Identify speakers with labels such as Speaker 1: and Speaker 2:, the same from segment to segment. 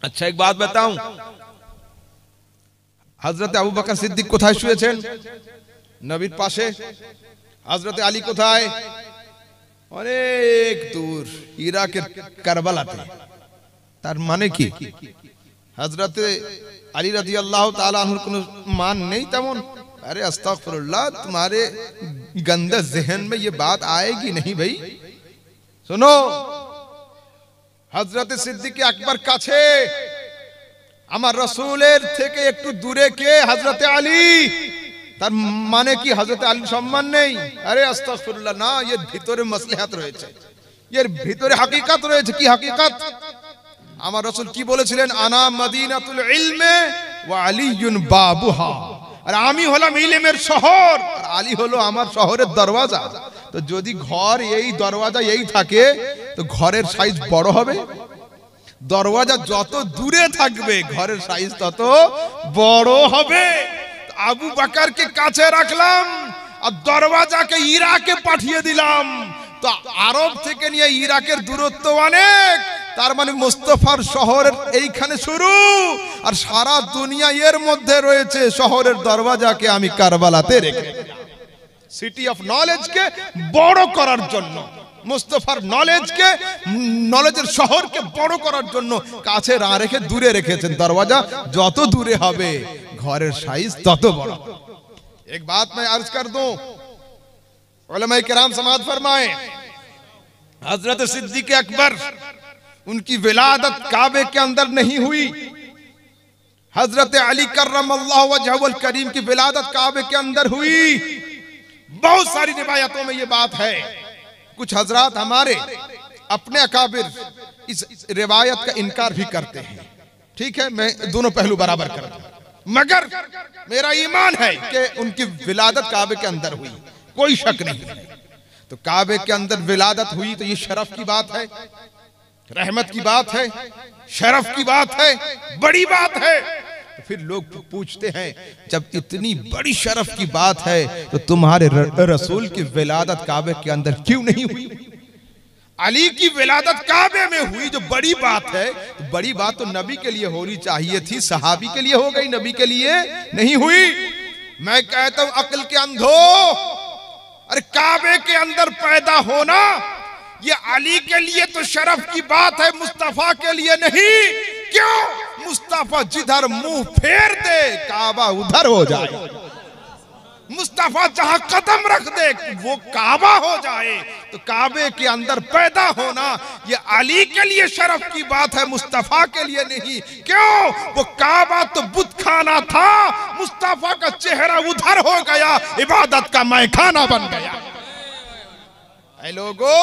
Speaker 1: अच्छा एक बात बताऊं, हजरत আবু বকর সিদ্দিক কোথায় শুয়েছেন? নবীর পাশে। হজরত আলী কোথায়? অনেক দূর, ইরাকের কারবালাতে। তার মানে কি हजरत अली रजी अल्लाह ताला अन्हु को मान नहीं तेमन? अरे अस्तगफिरुल्लाह, तुम्हारे गंदे जहन में ये बात आएगी नहीं भाई। सुनो, हजरत सिद्दीक আকবর কাছে, আমার রাসূলের থেকে একটু দূরে কে? হযরত আলী। তার মানে কি হযরত আলীর সম্মান নেই? আরে আস্তাগফিরুল্লাহ, না, এর ভিতরে মাসলাহাত রয়েছে, এর ভিতরে হাকিকত রয়েছে। কি হাকিকত? আমার রাসূল কি বলেছিলেন? আনা মদিনাতুল ইলমে ওয়া আলীউন বাবুহা। আর আমি হলাম ইলমের শহর, আর আলী হলো আমার শহরের দরওয়াজা। তো যদি ঘর এই দরওয়াজা এই থাকে তো ঘরের সাইজ বড় হবে। দরওয়াজা যত দূরে থাকবে ঘরের সাইজ তত বড় হবে। আবু বকরকে কাছে রাখলাম আর দরওয়াজাকে ইরাকে পাঠিয়ে দিলাম। তো আরব থেকে নিয়ে ইরাকের দূরত্ব অনেক, তার মানে মুস্তাফার শহরের এইখানে শুরু, আর সারা দুনিয়া এর মধ্যে রয়েছে। শহরের দরওয়াজাকে আমি কারবালাতে রেখে, সিটি অফ নলেজকে বড় করার জন্য, মুস্তাফার নলেজকে, নলেজের শহরকে বড় করার জন্য কাছে না রেখে দূরে রেখেছেন। দরওয়াজা যত দূরে হবে ঘরের সাইজ তত বড়। एक बात मैं अर्ज कर दूं, उलमाए किराम समाअत फरमाए, हजरत सिद्दीक अकबर उनकी विलादत काबे के अंदर नहीं हुई। हजरत अली कर्रमल्लाहु वजहुल करीम की विलादत काबे के अंदर हुई। बहुत सारी रिवायतों में ये बात है। कुछ हजरात हमारे अपने अकाबिर इस रिवायत का इनकार भी करते हैं। ठीक है, मैं दोनों पहलू बराबर करता हूं, मगर मेरा ईमान है कि उनकी विलादत काबे के अंदर हुई, कोई शक नहीं। तो काबे के अंदर विलादत हुई तो ये शरफ की बात है, रहमत की बात है, शरफ की बात है, बड़ी बात है। तो फिर लोग पूछते हैं, जब इतनी बड़ी शरफ की बात है तो तुम्हारे रसूल की विलादत काबे के अंदर क्यों नहीं हुई? अली की विलादत काबे में हुई, जो बड़ी बात है। तो बड़ी बात तो नबी के लिए होनी चाहिए थी, सहाबी के लिए हो गई, नबी के लिए नहीं हुई। मैं कहता हूं अक्ल के अंधो, अरे काबे के अंदर पैदा होना ये अली के लिए तो शरफ की बात है, मुस्तफा के लिए नहीं। क्यों? मुस्तफा जिधर मुंह फेर दे काबा उधर हो जाए, मुस्तफा जहां कदम रख दे वो काबा हो जाए। तो काबे के अंदर पैदा होना ये अली के लिए शरफ की बात है, मुस्तफा के लिए नहीं। क्यों? वो काबा तो बुत खाना था, मुस्तफा का चेहरा उधर हो गया, इबादत का मैखाना बन गया। ऐ लोगो,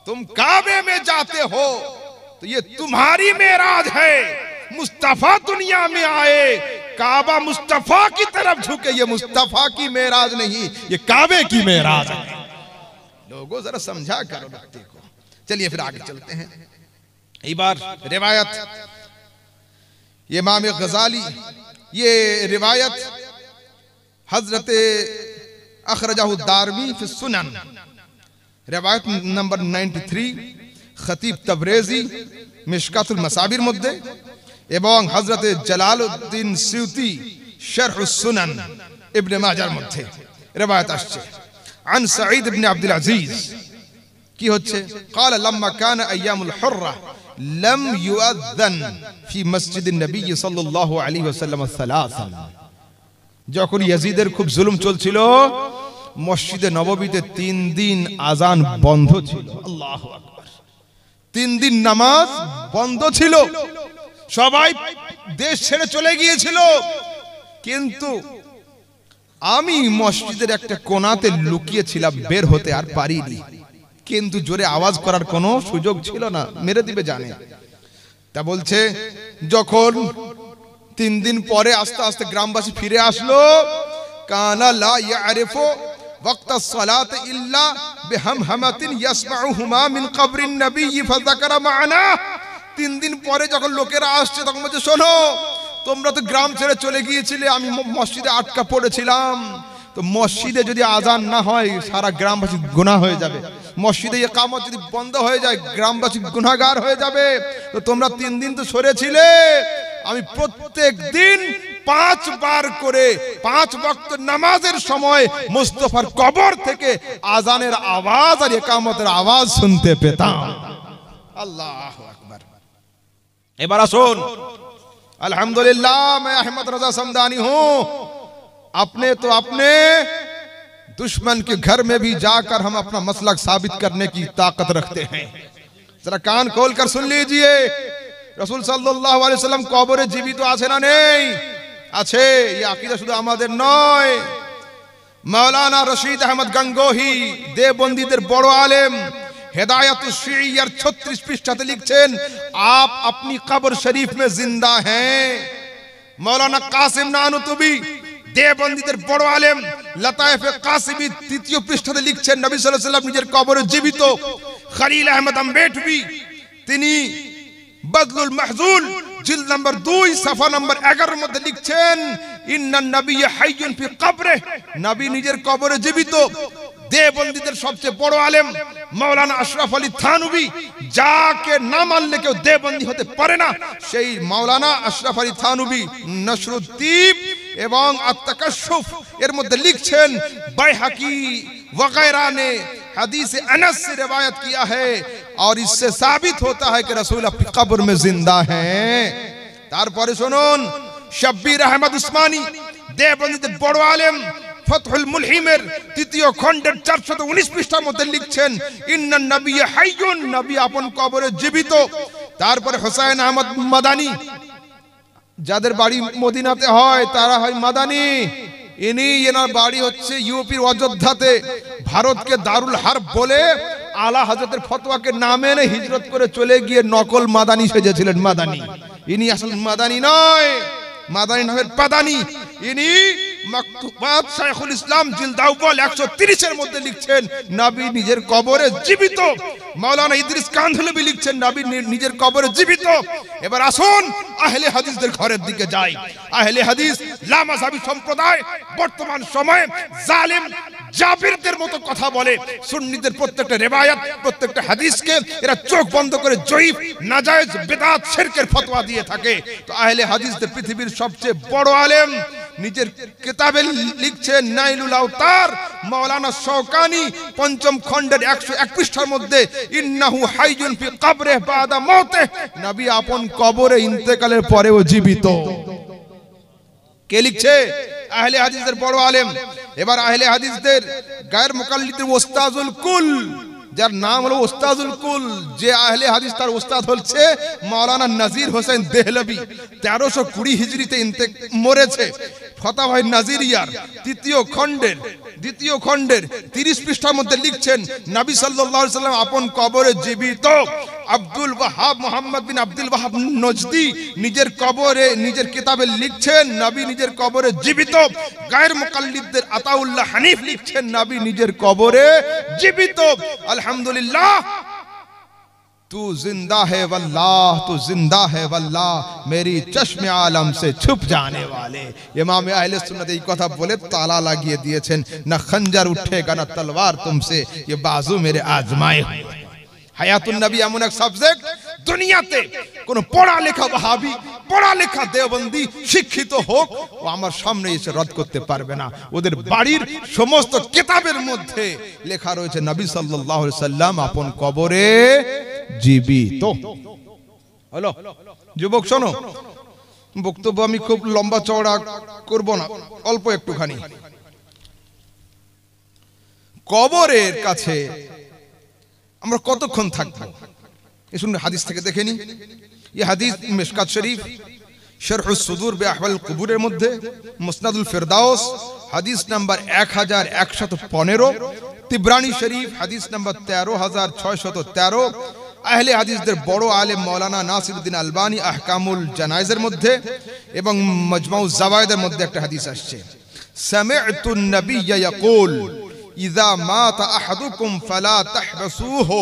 Speaker 1: तुम काबे में जाते हो तो ये तुम्हारी मेराज है। मुस्तफा दुनिया में आए, काबा मुस्तफा की तरफ झुके, ये मुस्तफा की मेराज नहीं, ये काबे की मेराज है। लोगों जरा समझा करो व्यक्ति को। चलिए फिर आगे चलते हैं। एक बार रिवायत इमाम गजाली, ये रिवायत हजरत अखरजाहु दारमी फी सुनन, रिवायत नंबर 93, खतीब तबरेजी मिशकातुल मसाबिर मध्य এবং হযরত জালালউদ্দিন সিউতি শরহ সুনান ইবনে মাজার মধ্যে রবায়াত আসছে। আন সাঈদ ইবনে আব্দুল আজিজ কি হচ্ছে, قال لما كان ايام الحره لم يؤذن في مسجد النبي صلى الله عليه وسلم ثلاثا। যখন ইয়াজিদের খুব জুলুম চলছিল মসজিদে নববীতে 3 দিন আযান বন্ধ ছিল। আল্লাহু আকবার। 3 দিন নামাজ বন্ধ ছিল, সবাই দেশ ছেড়ে চলে গিয়েছিল। কিন্তু আমি মসজিদের একটা কোণাতে লুকিয়ে ছিলাম, বের হতে আর পারিনি। কিন্তু জোরে আওয়াজ করার কোনো সুযোগ ছিল না, মেরে দিবে জানে। তা বলছে যখন 3 দিন পরে আস্তে আস্তে গ্রামবাসী ফিরে আসলো, কানা লা ইয়ারিফু ওয়াক্ত সালাত ইল্লা বিহামহামাতিন ইয়াসমাউহুমা মিন কবরিন নবী ফাযাকারা মা'না। 3 দিন পরে যখন লোকেরা আসছে তখন বলছে, শোনো তোমরা তো গ্রাম ছেড়ে চলে গিয়েছিলে, আমি মসজিদে আটকা পড়েছিলাম, তো তো মসজিদে যদি আজান না হয় সারা গ্রামবাসী গুনাহ হয়ে যাবে, মসজিদে ইকামত যদি বন্ধ হয়ে যায় গ্রামবাসী গুনাহগার হয়ে যাবে। তো তোমরা 3 দিন তো সরেছিলে, আমি প্রত্যেক দিন 5 বার করে 5 ওয়াক্ত নামাজের সময় মুস্তাফার কবর থেকে আজানের আওয়াজ আর ইকামতের আওয়াজ শুনতে পেতাম। আল্লাহু আকবার। এবার আসুন, अल्हम्दुलिल्लाह मैं अहमद रजा समदानी हूं। अपने दुश्मन के घर में भी जाकर हम अपना मसलक साबित करने की ताकत रखते हैं। जरा कान खोल कर सुन लीजिए, रसूल सल्लल्लाहु अलैहि वसल्लम कबरे जीवित আছে না নেই? আছে। এই আকীদা শুধু আমাদের নয়। মাওলানা রশিদ আহমদ গঙ্গোহী দেওবন্দীদের বড় আলেম हिदायतुश शिय्यार 36 पृष्ठाते लिखছেন, आप अपनी कब्र शरीफ में जिंदा हैं। मौलाना कासिम नानुतुबी देवबंदीদের বড় আলেম লতায়েফে কাসিমি 3য় পৃষ্ঠাতে লিখছেন, নবী সাল্লাল্লাহু আলাইহি ওয়াসাল্লাম নিজের কবরে জীবিত। খলিল আহমদ আম্বেটবি তিনি বদলুল মাহজুল জিলদ নম্বর 2 সাফা নম্বর 11 এর মধ্যে লিখছেন, ইন্নান নাবিয়্যা হাইয়ুন ফি কবরে, নবী নিজের কবরে জীবিত। দেওবন্দীদের সবচেয়ে বড় আলেম মাওলানা আশরাফ আলী থানভী, যাকে না মানলে কেউ দেওবন্দী হতে পারে না, সেই মাওলানা আশরাফ আলী থানভী নশরুদ্দীপ এবং আত-তাকাশুফ এর মধ্যে লিখছেন, বাইহাকি वगैरह ने हदीस अनस से रिवायत किया है और इससे साबित होता है कि रसूल अपनी कब्र में जिंदा हैं। তারপরে শুনুন, শব্বির আহমদ উসমানী দেওবন্দীদের বড় আলেম ফতহুল মুলহিমের 3য় খণ্ডের 419 পৃষ্ঠার মধ্যে লিখছেন, ইন্নান নাবিয়্যা হাইয়ুন, নবী আপন কবরে জীবিত। তারপরে হোসেন আহমদ মাদানী, যাদের বাড়ি মদিনাতে হয় তারা হয় মাদানী। এনার বাড়ি হচ্ছে ইউপির অযোধ্যাতে। ভারতকে দারুল হারব বলে আলা হযরতের ফতোয়াকে না মেনে হিজরত করে চলে গিয়ে নকল মাদানী সেজেছিলেন। মাদানী ইনি আসল মাদানী নয়, মাদানী নামের পাদানি। ইনি মাকতুবাত শাইখুল ইসলাম জিলদ আউয়াল 130 এর মধ্যে লিখছেন, নবী নিজের কবরে জীবিত। মাওলানা ইদ্রিস কান্ধলভি লিখছেন, নবী নিজের কবরে জীবিত। এবার আসুন আহলে হাদিসদের ঘরের দিকে যাই। আহলে হাদিস লামাযহাবী সম্প্রদায় বর্তমান সময়ে জালিম জাবিরদের মতো কথা বলে। সুন্নিদের প্রত্যেকটা রিওয়ায়াত, প্রত্যেকটা হাদিসকে এরা চোখ বন্ধ করে জয়ীফ, নাজায়েজ, বিদআত, শিরকের ফতোয়া দিয়ে থাকে। তো আহলে হাদিসদের পৃথিবীর সবচেয়ে বড় আলেম নিজের কিতাবে লিখছেন, নাইলুল আওতার মাওলানা শওকানি 5ম খণ্ডের 101 পৃষ্ঠার মধ্যে, ইন্নাহু হাইয়ুন ফি কবরিহি বাদা মাউতিহি, নবী আপন কবরে ইন্তেকালের পরেও জীবিত। কে লিখছে? আহলে হাদিসদের বড় আলেম। এবার আহলে হাদিসদের গায়ের মুকাল্লিদের ওস্তাজুল কুল, যার নাম হলো ওস্তাজুল কুল, যে আহলে হাদিস তার ওস্তাদ হচ্ছে মাওলানা নাজির হোসেন দেহলভি। 1320 হিজরিতে মরেছে। ফতাওয়ায়ে নাজিরিয়ার 2য় খণ্ডের 30 পৃষ্ঠার মধ্যে লিখছেন, নবী সাল্লাল্লাহু আলাইহি ওয়াসাল্লাম আপন কবরে জীবিত। আব্দুল ওয়াহাব মুহাম্মদ বিন আব্দুল ওয়াহাব নজদি নিজের কবরে নিজের কিতাবে লিখছেন, নবী নিজের কবরে জীবিত। গায়ের মুকাল্লিদদের আতাউল্লাহ হানিফ লিখছেন, নবী নিজের কবরে জীবিত। আলহামদুলিল্লাহ, तू जिंदा है वल्लाह, तू जिंदा है वल्लाह, मेरी चश्मे आलम से छुप जाने वाले। इमाम अहले सुन्नत এই কথা বলে তালা লাগিয়ে দিয়েছেন, না খঞ্জর উঠেगा না তলোয়ার तुमसे, ये बाजू मेरे आजमाए हुए। হায়াতুন নবী এমন এক সাবজেক্ট, দুনিয়াতে কোন পড়া লেখা ওয়াহাবি, পড়া লেখা দেওবন্দি শিক্ষিত হোক, ও আমার সামনে এসে রদ করতে পারবে না। ওদের বাড়ির সমস্ত কিতাবের মধ্যে লেখা রয়েছে, নবী সাল্লাল্লাহু আলাইহি সাল্লাম আপন কবরে জীবিত। হলো যুবক, শোনো, বক্তব্য আমি খুব লম্বা চওড়া করব না, অল্প একটুখানি। কবরের কাছে আমরা কতক্ষণ থাকবো? এই শুনুন, হাদিস থেকে দেখে নি। এই হাদিস মিশকাত শরীফ শরহুস সুদুর বিআহওয়াল কুবুরের মধ্যে, মুসনাদুল ফিরদাউস হাদিস নাম্বার 1115, তিবরানি শরীফ হাদিস নাম্বার 13613। আহলে হাদিসদের বড় আলেম মাওলানা নাসিরউদ্দিন আলবানী আহকামুল জানায়েজের মধ্যে এবং মাজমাউজ জাওয়ায়েদের মধ্যে একটা হাদিস আসছে, সামি'তুন নাবিয়্যা ইয়াকুল ইযা মাতা আহাদুকুম ফালা তাহবাসুহু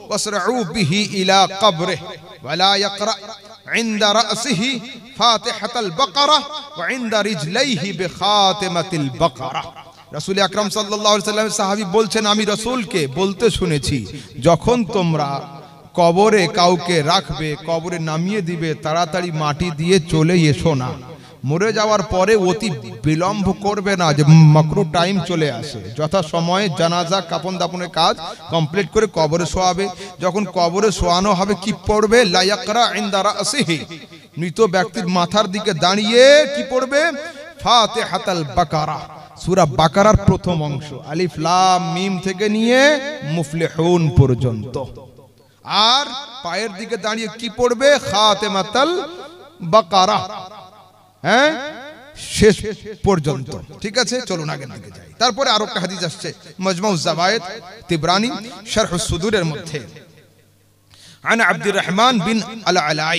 Speaker 1: ওয়াসরাউ বিহি ইলা কবরিহি ওয়ালা ইয়াকরা عند رأسه فاتحة البقرة وعند رجليه بخاتمة البقرة। রাসূল আকরাম সাল্লাল্লাহু আলাইহি ওয়াসাল্লাম সাহাবী বলছেন আমি রাসূলকে বলতে শুনেছি যখন তোমরা কবরে কাউকে রাখবে কবরে নামিয়ে দিবে তাড়াতাড়ি মাটি দিয়ে চলে এসো না মরে যাওয়ার পরে অতি বিলম্ব করবে না যে মাকরু টাইম চলে আসে যথা সময়ে জানাজা কাফন দাফনের কাজ কমপ্লিট করে কবরে শোয়াবে যখন কবরে শোয়ানো হবে কি পড়বে লা ইয়াকরা ইনদা রাসিহি মৃত ব্যক্তির মাথার দিকে দাঁড়িয়ে কি পড়বে ফাতিহাতুল বাকারা সূরা বাকারার প্রথম অংশ আলিফ লাম মিম থেকে নিয়ে মুফলিহুন পর্যন্ত আর পায়ের দিকে দাঁড়িয়ে কি পড়বে খাতিমাতুল বাকারা হ্যাঁ শেষ পর্যন্ত ঠিক আছে চলুন আগের দিকে যাই তারপরে আরো একটা হাদিস আসছে মাজমাউজ জাওয়ায়েদ তিবরানি শারহুস সুদুরের মধ্যে عن عبد الرحمن بن العلاء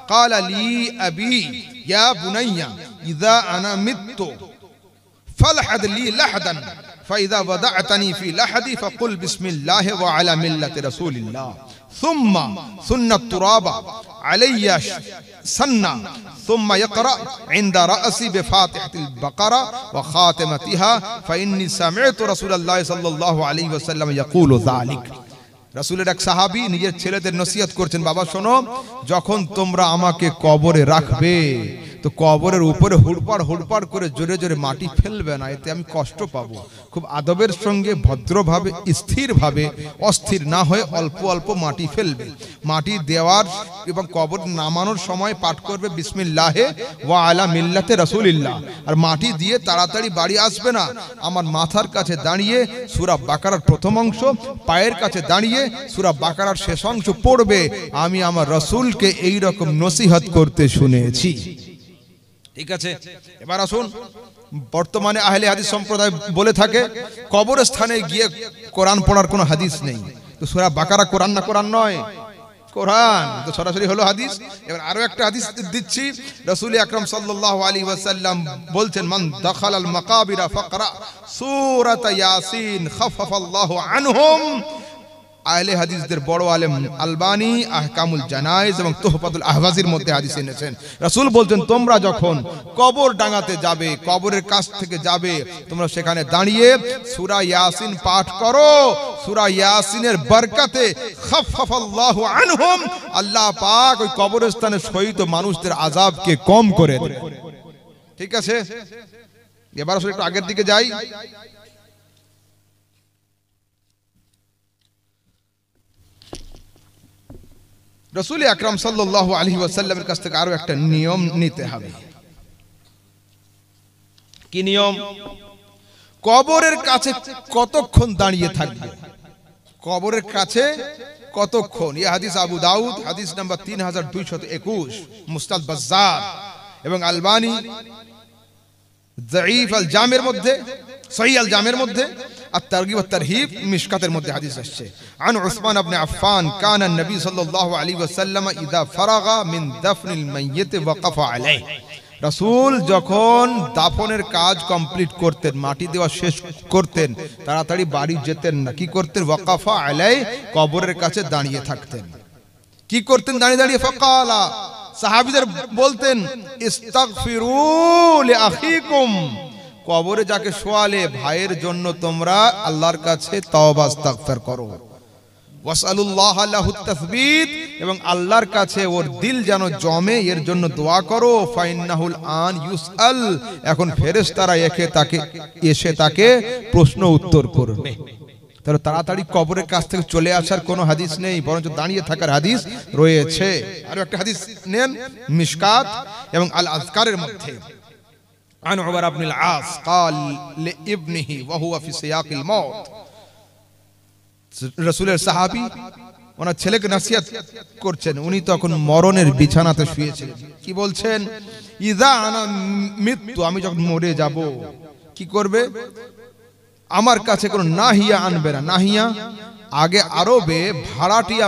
Speaker 1: قال لي أبي يا بني إذا أنا مت فلحد لي لحدا فإذا وضعتني في لحدي فقل بسم الله وعلى ملة رسول الله ثم سن التراب علي سنة ثم يقرأ عند رأسي بفاتحة البقرة وخاتمتها فإني سمعت رسول الله صلى الله عليه وسلم يقول ذلك রাসূলের এক সাহাবী নিজের ছেলেদের নসিহত করছেন বাবা শোনো যখন তোমরা আমাকে কবরে রাখবে তো কবরের উপরে হুড়পাড় করে জোরে জোরে মাটি ফেলবে না এতে আমি কষ্ট পাবো খুব আদবের সঙ্গে ভদ্রভাবে স্থিরভাবে অস্থির না হয়ে অল্প অল্প মাটি ফেলবে মাটি দেওয়ার এবং কবর নামানোর সময় পাঠ করবে বিসমিল্লাহে ওয়া আলা মিল্লাতে রাসূলিল্লাহ আর মাটি দিয়ে তাড়াতাড়ি বাড়ি আসবে না আমার মাথার কাছে দাঁড়িয়ে সূরা বাকারার প্রথম অংশ পায়ের কাছে দাঁড়িয়ে সূরা বাকারার শেষ অংশ পড়বে আমি আমার রাসূলকে এই রকম নসিহত করতে শুনেছি ঠিক আছে এবার আসুন বর্তমানে আহলে হাদিস সম্প্রদায় বলে থাকে কবরস্থানে গিয়ে কোরআন পড়ার কোনো হাদিস নেই তো সূরা বাকারা কোরআন না কোরআন নয় কোরআন তো সরাসরি হলো হাদিস এবার আরো একটা হাদিস দিচ্ছি রাসূল আকরাম সাল্লাল্লাহু আলাইহি ওয়াসাল্লাম বলছেন মান দাখালাল মাকাবিরা ফাকরা সূরাত ইয়াসিন খাফাফাল্লাহু আনহুম আহলে হাদিসদের বড় আলেম আলবানী আহকামুল জানাইজ এবং তুহফাতুল আহওয়াজির মধ্যে হাদিস এনেছেন রাসূল বলছেন তোমরা যখন কবর ডাঙাতে যাবে কবরের কাছ থেকে যাবে তোমরা সেখানে দাঁড়িয়ে সূরা ইয়াসিন পাঠ করো সূরা ইয়াসিনের বরকতে খাফাফাল্লাহু আনহুম আল্লাহ পাক ওই কবরস্থানে শহীদ মানুষদের আযাবকে কম করে দেন ঠিক আছে এবার আসলে একটু আগের দিকে যাই রাসূল আকরাম সাল্লাল্লাহু আলাইহি ওয়াসাল্লামের কাছ থেকে আরো একটা নিয়ম নিতে হবে কি নিয়ম কবরের কাছে কতক্ষণ দাঁড়িয়ে থাকবে কবরের কাছে কতক্ষণ এই হাদিস আবু দাউদ হাদিস নাম্বার 3221 মুসনাদ বাজ্জার এবং আলবানী যায়ীফ আল জামের মধ্যে সহিহ আল জামের মধ্যে الترغيب والترهيب مشكات المدة حديث الشيء عن عثمان بن عفان كان النبي صلى الله عليه وسلم إذا فرغ من دفن الميت وقف عليه রাসূল যখন দাফনের কাজ কমপ্লিট করতেন মাটি দেওয়া শেষ করতেন তাড়াতাড়ি বাড়ি যেতেন না কি করতেন ওয়াকাফা আলাই কবরের কাছে দাঁড়িয়ে থাকতেন কি করতেন দাঁড়িয়ে দাঁড়িয়ে ফাকালা সাহাবীদের বলতেন ইস্তাগফিরু লিআখিকুম কবরে যাকে শোয়ালে ভাইয়ের জন্য তোমরা আল্লাহর কাছে তওবা ইস্তিগফার করো ওয়াসআলুল্লাহ লাহুত তাসবীত এবং আল্লাহর কাছে ওর দিল যেন জমে এর জন্য দোয়া করো ফাইন্নাহুল আন ইউসআল এখন ফেরেশতারা এসে তাকে প্রশ্ন উত্তর করবে তাহলে তাড়াতাড়ি কবরের কাছ থেকে চলে আসার কোনো হাদিস নেই বরঞ্চ দাঁড়িয়ে থাকার হাদিস রয়েছে আর একটা হাদিস নেন মিশকাত এবং আল আযকারের মধ্যে عن عمر بن العاص قال لابنه وهو في سياق الموت রাসূলের সাহাবী ওনার ছেলেকে নসিহত করছেন উনি তখন মরণের বিছানাতে শুয়েছিলেন কি বলছেন ইযা আনা মৃত্যু আমি যখন মরে যাব কি করবে আমার কাছে কোনো নাহিয়া আনবে না নাহিয়া আগে আরবে ভাড়াটিয়া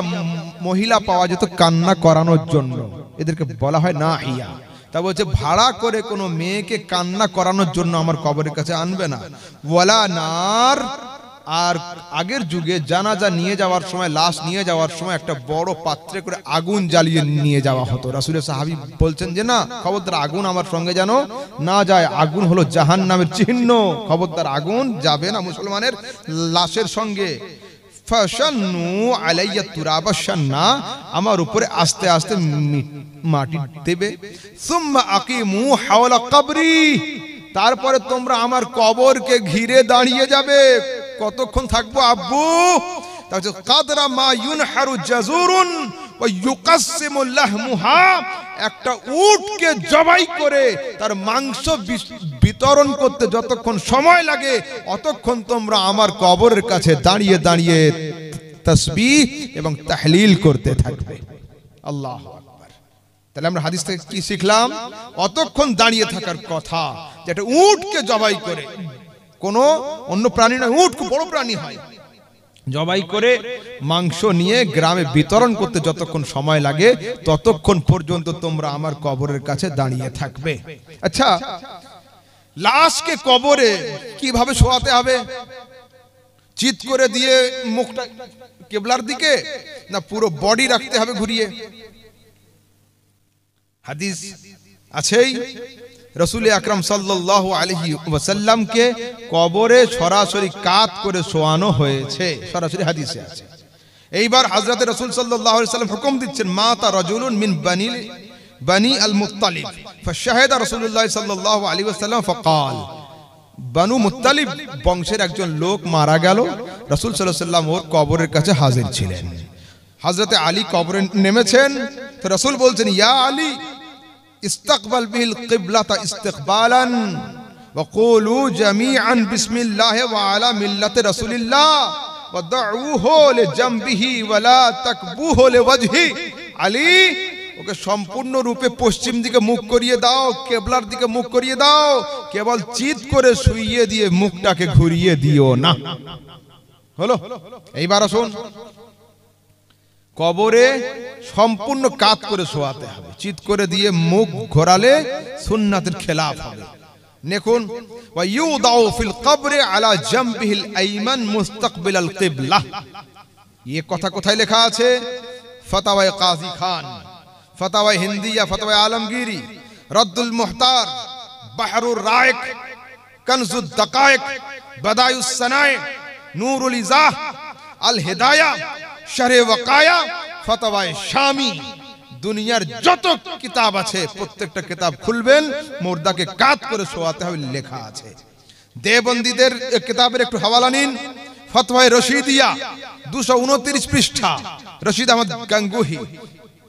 Speaker 1: মহিলা পাওয়া যেত কান্না করানোর জন্য এদেরকে বলা হয় নাহিয়া তা বলছে ভাড়া করে কোনো মেয়েকে কান্না করানোর জন্য আমার কবরের কাছে আনবে না ওয়ালা নার আর আগের যুগে জানাজা নিয়ে যাওয়ার সময়, লাশ নিয়ে যাওয়ার সময় একটা বড় পাত্রে করে আগুন জ্বালিয়ে নিয়ে যাওয়া হতো। রাসূলের সাহাবী বলছেন যে না, খবরদার আগুন আমার সঙ্গে যেন না যায়, আগুন হলো জাহান্নামের চিহ্ন, খবরদার আগুন যাবে না মুসলমানের লাশের সঙ্গে। ফাশান্নু আলাইয়া তুরাবা শান্না, আমার উপরে আস্তে আস্তে মাটি দেবে। সুম্মা আকিমু হাওলা কবরি, তারপরে তোমরা আমার কবরকে ঘিরে দাঁড়িয়ে যাবে। কতক্ষণ থাকবো আব্বু? তাহলে কাদরা মা ইউনহারু জাজুরুন ওয়া ইউকাসসিমু লাহমুহা, একটা উটকে জবাই করে তার মাংস বিতরণ করতে যতক্ষণ সময় লাগে অতক্ষণ তোমরা আমার কবরের কাছে দাঁড়িয়ে দাঁড়িয়ে তাসবিহ এবং তাহলিল করতে থাকবে। আল্লাহু আকবার। তাহলে আমরা হাদিস থেকে কি শিখলাম? অতক্ষণ দাঁড়িয়ে থাকার কথা, যেটা উটকে জবাই করে, কোনো অন্য প্রাণী নয়, উট খুব বড় প্রাণী হয়, জবাই করে মাংস নিয়ে গ্রামে বিতরণ করতে যতক্ষণ সময় লাগে ততক্ষণ পর্যন্ত তোমরা আমার কবরের কাছে দাঁড়িয়ে থাকবে। আচ্ছা, লাশকে কবরে কিভাবে শোয়াতে হবে? চিৎ করে দিয়ে মুখটা কিবলার দিকে, না পুরো বডি রাখতে হবে ঘুরিয়ে? হাদিস আছেই, রাসূল আকরাম সাল্লাল্লাহু আলাইহি ওয়াসাল্লামকে কবরে সরাসরি কাত করে শোয়ানো হয়েছে, সরাসরি হাদিসে আছে। এইবার হযরত রাসূল সাল্লাল্লাহু আলাইহি ওয়াসাল্লাম হুকুম দিচ্ছেন, মাতা রাজুলুন মিন বানি আল মুত্তালিব ফাশাহাদা রাসূলুল্লাহ সাল্লাল্লাহু আলাইহি ওয়াসাল্লাম ফাকাল, বানু মুত্তালিব বংশের একজন লোক মারা গেল, রাসূল সাল্লাল্লাহু আলাইহি ওয়াসাল্লাম ওর কবরের কাছে হাজির ছিলেন। হযরত আলী কবরে নেমেছেন, তো রাসূল বলছেন, ইয়া আলী ইস্তাকবাল বিল কিবলাতা ইস্তিকবালান ওয়া কুলু জামিআন বিসমিল্লাহি ওয়া আলা মিল্লাতি রাসূলিল্লাহ ওয়া দাউহু লিজামবিহি ওয়া লা তাকবুহু লিওয়াজহি। আলী, ওকে সম্পূর্ণ রূপে পশ্চিম দিকে মুখ করিয়ে দাও, কিবলার দিকে মুখ করিয়ে দাও, কেবল চিৎ করে শুইয়ে দিয়ে মুখটাকে ঘুরিয়ে দিও না। হলো? এইবার আসুন, কবরে সম্পূর্ণ কাত করে শোয়াতে হবে, চিৎ করে দিয়ে মুখ ঘোরালে সুন্নাতের খেলাফ হবে। দেখুন, ওয়া ইউদাউ ফিল কবরে আলা জামবিহিল আইমান মুস্তাকবিলাল কিবলা, এই কথা কোথায় লেখা আছে? ফতওয়ায়ে কাজী খান, ফতওয়ায়ে হিন্দিয়া, ফতওয়ায়ে আলমগীরি, রদ্দুল মুহতার, বাহরুর রায়েক, কনজুদ দাকায়েক, বাদায়ুস সানায়ে, নূরুল ইজাহ, আল হিদায়া, শরহে ওয়াকায়া, ফতওয়ায়ে শামি, দুনিয়ার যত কিতাব আছে প্রত্যেকটা কিতাব খুলবেন, মুর্দাকে কাত করে শোয়াতে হবে লেখা আছে। দেবন্দীদের কিতাবের একটু হাওয়ালা নিন, ফতওয়ায়ে রশিদিয়া 229 পৃষ্ঠা, রশিদ আহমদ গাঙ্গুহি,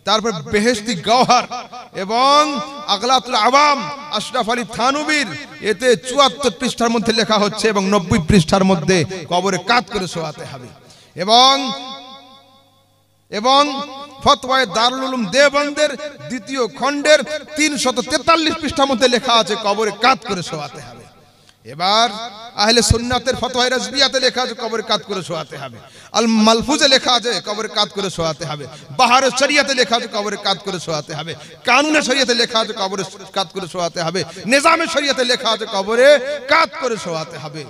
Speaker 1: তারপর বেহেশতি গওহার এবং আগলাতুল আওয়াম আশরাফ আলী থানবীর, এতে 74 পৃষ্ঠার মধ্যে লেখা হচ্ছে এবং 90 পৃষ্ঠার মধ্যে কবরে কাত করে শোয়াতে হবে। এবং ফতওয়ায়ে দারুল উলুম দেওবন্দের দ্বিতীয় খণ্ডের 343 পৃষ্ঠার মধ্যে লেখা আছে কবরে কাত করে শোয়াতে হবে। এবার আহলে সুন্নাতের ফতওয়ায়ে রাজবিয়াতে লেখা আছে কবরে কাত করে শোয়াতে হবে, আল মালফুজে লেখা আছে কবরে কাত করে শোয়াতে হবে, বাহারে শরিয়াতে লেখা আছে কবরে কাত করে শোয়াতে হবে, কানুনে শরিয়াতে লেখা আছে কবরে কাত করে শোয়াতে হবে, নিজামে শরিয়াতে লেখা আছে কবরে কাত করে শোয়াতে হবে।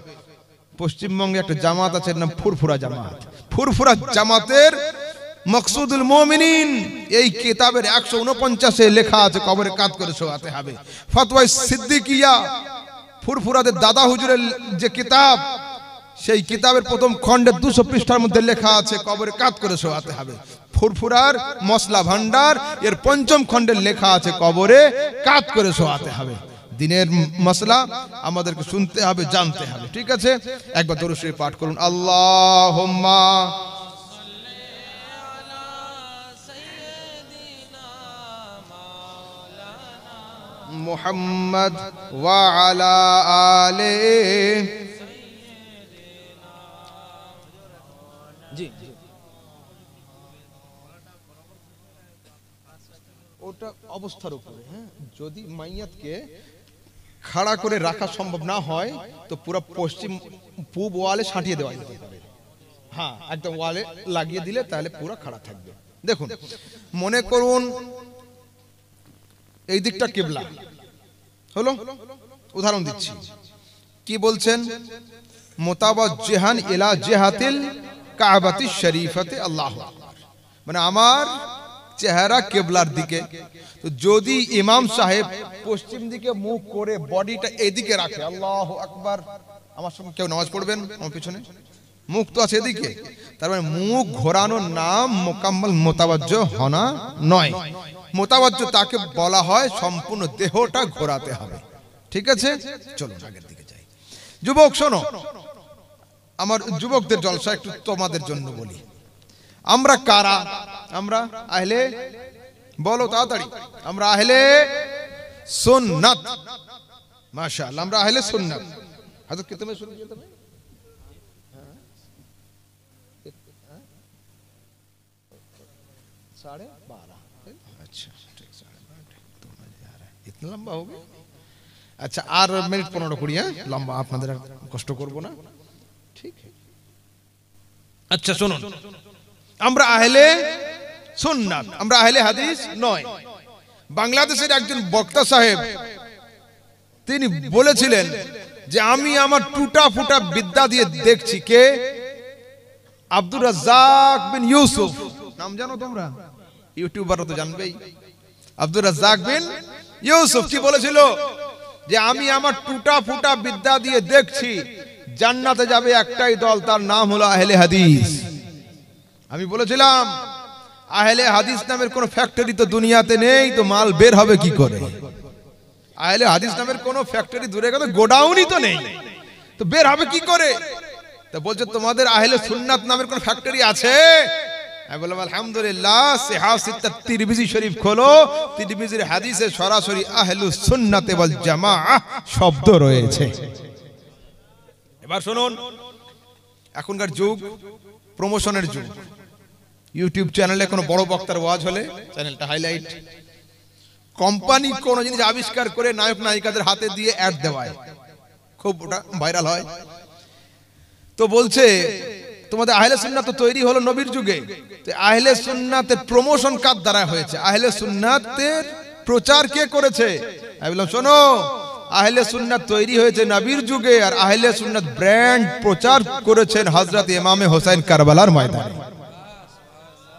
Speaker 1: পশ্চিমবঙ্গে একটা জামাত আছে, এর নাম ফুরফুরা জামাত। ফুরফুরা জামাতের মকসুদুল মুমিনিন এই কিতাবের 149 এ লেখা আছে কবরে কাত করে শোয়াতে হবে। ফতওয়ায়ে সিদ্দিকিয়া, ফুরফুরাদের দাদা হুজুরের যে কিতাব, সেই কিতাবের প্রথম খণ্ডে 200 পৃষ্ঠার মধ্যে লেখা আছে কবরে কাত করে শোয়াতে হবে। ফুরফুরার মসলা ভান্ডার এর 5ম খণ্ডে লেখা আছে কবরে কাত করে শোয়াতে হবে। দিনের মসলা আমাদেরকে শুনতে হবে, জানতে হবে। ঠিক আছে, একবার দরুদ শরীফ পাঠ করুন। আল্লাহুম্মা মুহাম্মদ ওয়া আলা আলে। জি, ওটা অবস্থার উপরে। হ্যাঁ, যদি মাইয়াতকে খাড়া করে রাখা সম্ভব না হয় তো পুরো পশ্চিম পূব ওয়ালে সাঁটিয়ে দেওয়া যেতে পারে। হ্যাঁ, একদম ওয়ালে লাগিয়ে দিলে তাহলে পুরো খাড়া থাকবে। দেখুন, মনে করুন এই দিকটা কিবলা হলো, উদাহরণ দিচ্ছি। কি বলছেন? মুতাওয়াজ্জিহান ইলা জিহাতিল কাবাতিশ শরীফাতে আল্লাহু আকবার, মানে আমার চেহারা কিবলার দিকে। তো যদি ইমাম সাহেব পশ্চিম দিকে মুখ করে বডিটা এদিকে রাখে, আল্লাহু আকবার, আমার সঙ্গে কেউ নামাজ পড়বেন আমার পিছনে, মুখ তো আছে এদিকে, তার মানে মুখ ঘোরানোর নাম মোকাম্মল মুতাওয়াজ্জহ হনা নয়। মুতাওয়াজ্জহ তাকে বলা হয় সম্পূর্ণ দেহটা ঘোরাতে হবে। ঠিক আছে, চলুন আগের দিকে যাই। যুবক শোনো, আমার যুবকদের জলসা একটু তোমাদের জন্য বলি। আমরা কারা? আমরা আহলে, বলো তাড়াতাড়ি, আমরা আহলে সুন্নাত। মাশাআল্লাহ, আমরা আহলে সুন্নাত। হযরত কিতনে শুরু কিয়া তুমি? साढ़े 12। अच्छा ठीक, 12:30 तो मजे आ रहा है, इतना लंबा हो गया। अच्छा আর মিনিট 15-20 হ্যাঁ, লম্বা আপনাদের কষ্ট করব না, ঠিক আছে। আচ্ছা শুনুন, আমরা আহলে সুন্নাত, আমরা আহলে হাদিস নয়। বাংলাদেশের একজন বক্তা সাহেব তিনি বলেছিলেন যে আমি আমার টুটা ফুটা বিদ্যা দিয়ে দেখছি। কে? আব্দুর রাজ্জাক বিন ইউসুফ, নাম জানো তোমরা? ইউটিউবাররা তো জানবেই। আব্দুর রাজ্জাক বিন ইউসুফ কি বলেছিল? যে আমি আমার টুটা ফুটা বিদ্যা দিয়ে দেখছি জান্নাতে যাবে একটাই দল, তার নাম হলো আহলে হাদিস। আমি বলেছিলাম আহলে হাদিস নামের কোন ফ্যাক্টরি তো দুনিয়াতে নেই, তো মাল বের হবে কি করে? আহলে হাদিস নামের কোন ফ্যাক্টরি দূরে গেলে গোডাউনই তো নেই, তো বের হবে কি করে? তো বলছে তোমাদের আহলে সুন্নাত নামের কোন ফ্যাক্টরি আছে? আমি বললাম আলহামদুলিল্লাহ, সিহাহ সিত্তাহ তিরমিজি শরীফ খোলো, তিরমিজির হাদিসে সরাসরি আহলুস সুন্নাত ওয়াল জামাআহ শব্দ রয়েছে। এবার শুনুন, এখনকার যুগ প্রমোশনের যুগ। ইউটিউব চ্যানেলে কোনো বড় বক্তার ওয়াজ হলে চ্যানেলটা হাইলাইট, কোম্পানি কোন জিনিস আবিষ্কার করে নায়ক নায়িকাদের হাতে দিয়ে অ্যাড দেওয়ায়, খুব ওটা ভাইরাল হয়। তো বলছে তোমাদের আহলে সুন্নাত তো তৈরি হলো নবীর যুগে, তো আহলে সুন্নাতের প্রমোশন কার দ্বারা হয়েছে? আহলে সুন্নাতের প্রচার কে করেছে? আমি বললাম শোনো, আহলে সুন্নাত তৈরি হয়েছে নবীর যুগে, আর আহলে সুন্নাত ব্র্যান্ড প্রচার করেছেন হযরত ইমামে হোসেন কারবালার ময়দানে।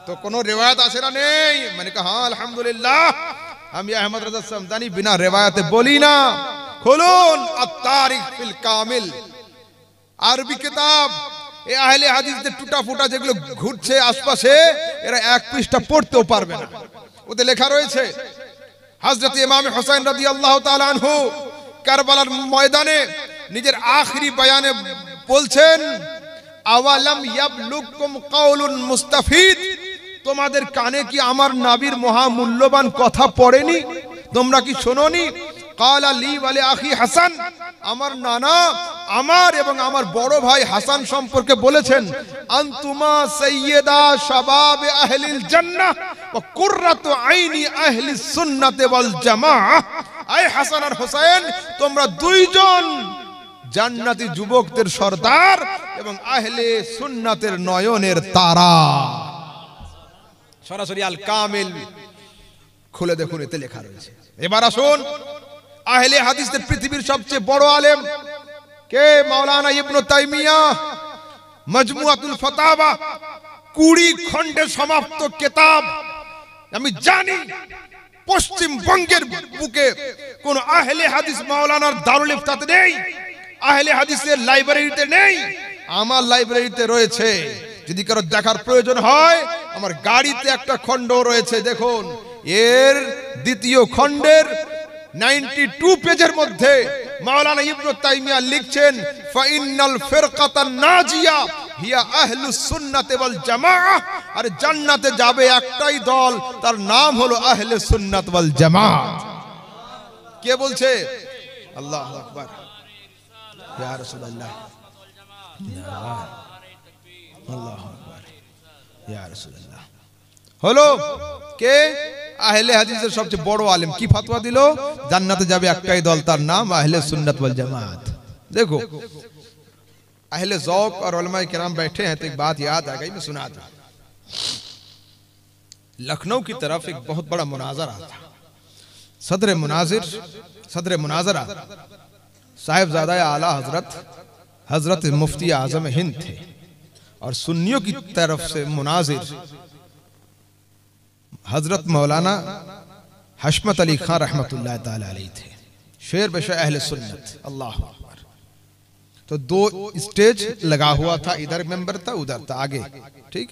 Speaker 1: তো কোনো রিওয়ায়াত আছে না? নেই। মানে হ্যাঁ আলহামদুলিল্লাহ, আমি আহমদ রাজা সামদানি বিনা রিওয়ায়াতে বলি না। খুলুন আত-তারিখ ফিল কামিল, আরবি কিতাব। এই আহলে হাদিসদের টুটা ফুটা যেগুলো ঘুরছে আশপাশে, এরা এক পৃষ্ঠা পড়তেও পারবে না। ওতে লেখা রয়েছে হযরত ইমাম হোসেন রাদিয়াল্লাহু তাআলা আনহু কারবালার ময়দানে নিজের আখেরি বয়ানে বলছেন, আওয়ালাম ইয়াবলুকুম কাউলুন মুস্তাফিদ, তোমাদের কানে কি আমার নবীর মহামূল্যবান কথা পড়েনি? তোমরা কি শোনোনি? কালা লি ওয়ালি আখি হাসান, আমার নানা আমার এবং আমার বড় ভাই হাসান সম্পর্কে বলেছেন, আনতুমা সাইয়্যিদা শাবাবে আহলিল জান্নাহ ওয়া কুররাতু আইনি আহলিস সুন্নাত ওয়াল জামাআহ। আয় হাসান আর হোসেন, তোমরা দুইজন জান্নাতি যুবকদের সর্দার এবং আহলে সুন্নাতের নয়নের তারা। সরাসরি আল কামিল খুলে দেখুন, এতে লেখা রয়েছে। এবার আসুন, আহলে হাদিসদের পৃথিবীর সবচেয়ে বড় আলেম কে? মাওলানা ইবনে তাইমিয়াহ, মাজমুআতুল ফাতাওয়া, 20 খণ্ডে সমাপ্ত কিতাব। আমি জানি পশ্চিমবঙ্গের বুকে কোন আহলে হাদিস মাওলানার দারুল ইফতাতে নেই, আহলে হাদিসের লাইব্রেরিতে নেই। আমার লাইব্রেরিতে রয়েছে, যদি কারো দেখার প্রয়োজন হয় আমার গাড়িতে একটা খণ্ড রয়েছে, দেখুন। এর দ্বিতীয় খণ্ডের 92 পেজের মধ্যে মাওলানা ইবনে তাইমিয়া লিখছেন, ফাইনাল ফিরকাতান নাজিয়া হিয়া আহলুস সুন্নাত ওয়াল জামাআহ, আর জান্নাতে যাবে একটাই দল, তার নাম হলো আহলে সুন্নাত ওয়াল জামাআত। কে বলছে? আল্লাহু আকবার, ইয়া রাসূলুল্লাহ, আল্লাহু আকবার, ইয়া রাসূলুল্লাহ। হলো কে? আহলে হাদিসের সবচেয়ে বড় আলেম। কি ফতোয়া দিল? জান্নাতে যাবে একটাই দল, তার নাম আহলে সুন্নাত ওয়াল জামাত। देखो अहले ज़ौक़ और उलमा किराम बैठे हैं, तो एक बात याद आ गई, मैं सुनाता। लखनऊ की तरफ एक बहुत बड़ा मुनाजरा था। सदर मुनाजरा साहिबजादा आला हजरत हजरत मुफ्ती आजम हिंद थे और सुन्नियों की तरफ से मुनाजिर हजरत मौलाना हशमत अली खान रहमतुल्लाह ताला अलैह थे, शेर बशा अहले सुन्नत। अल्लाह अकबर। तो दो स्टेज लगा हुआ था, इधर मेंबर था उधर था आगे, ठीक।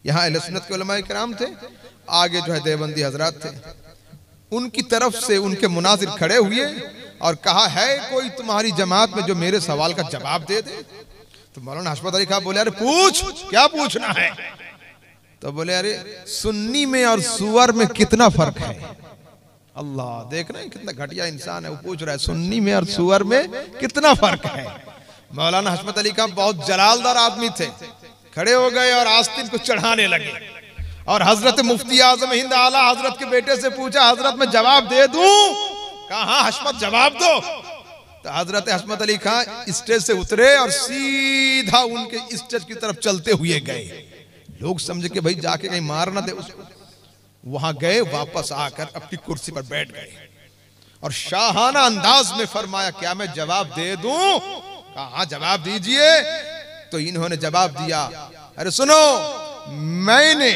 Speaker 1: यहाँ अहले सुन्नत के उलमाए किराम थे, आगे जो है देवबंदी हजरात थे। उनकी तरफ से उनके मुनाजिर खड़े हुए और कहा, है कोई तुम्हारी जमात में जो मेरे सवाल का जवाब दे दे? तो मौलाना हशमत अली खान बोले, अरे पूछ, क्या पूछना है? तो बोले, अरे सुन्नी में और सुअर में कितना फर्क है? अल्लाह, देखना है कितना घटिया इंसान है, वो पूछ रहा है सुन्नी में और सुअर में कितना फर्क है। मौलाना हशमत अली खान बहुत जलालदार आदमी थे, खड़े हो गए और आस्तीन को चढ़ाने लगे और हजरत मुफ्ती आजम हिंद आला हजरत के बेटे से पूछा, हजरत मैं जवाब दे दूं? कहा, हाँ हशमत जवाब दो। तो हजरत हशमत अली खान स्टेज से उतरे और सीधा उनके स्टेज की तरफ चलते हुए गए। लोग समझे कि भाई जाके कहीं मार ना दे उसको। वहां गए, वापस आकर अपनी कुर्सी पर बैठ गए और शाहाना अंदाज में फरमाया, क्या मैं जवाब दे दूं? कहा, हाँ जवाब दीजिए। तो इन्होंने जवाब दिया, अरे सुनो, मैंने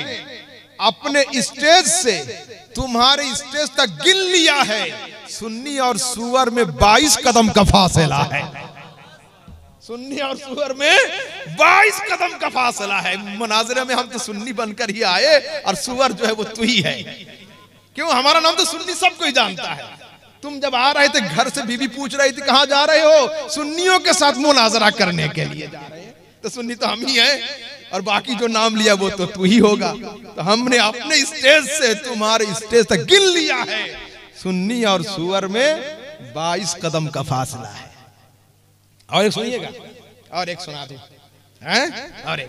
Speaker 1: अपने स्टेज से तुम्हारे स्टेज तक गिन लिया है, सुन्नी और सुअर में 22 कदम का फासला है। सुन्नी और सुअर में 22 कदम का फासला है। मुनाजरे में हम तो सुन्नी बनकर ही आए और सुअर जो है वो तू ही है। क्यों? हमारा नाम तो सुन्नी सबको ही जानता है। तुम जब आ रहे थे घर से बीबी पूछ रही थी कहां जा रहे हो? सुन्नियों के साथ मुनाजरा करने के लिए जा रहे हैं। तो सुन्नी तो हम ही है और बाकी जो नाम लिया वो तो तू ही होगा। तो हमने अपने स्टेज से तुम्हारे स्टेज तक गिन लिया है, सुन्नी और सुअर में 22 कदम का फासला है। और एक सुनिएगा, और एक सुना दूं, हैं? और एक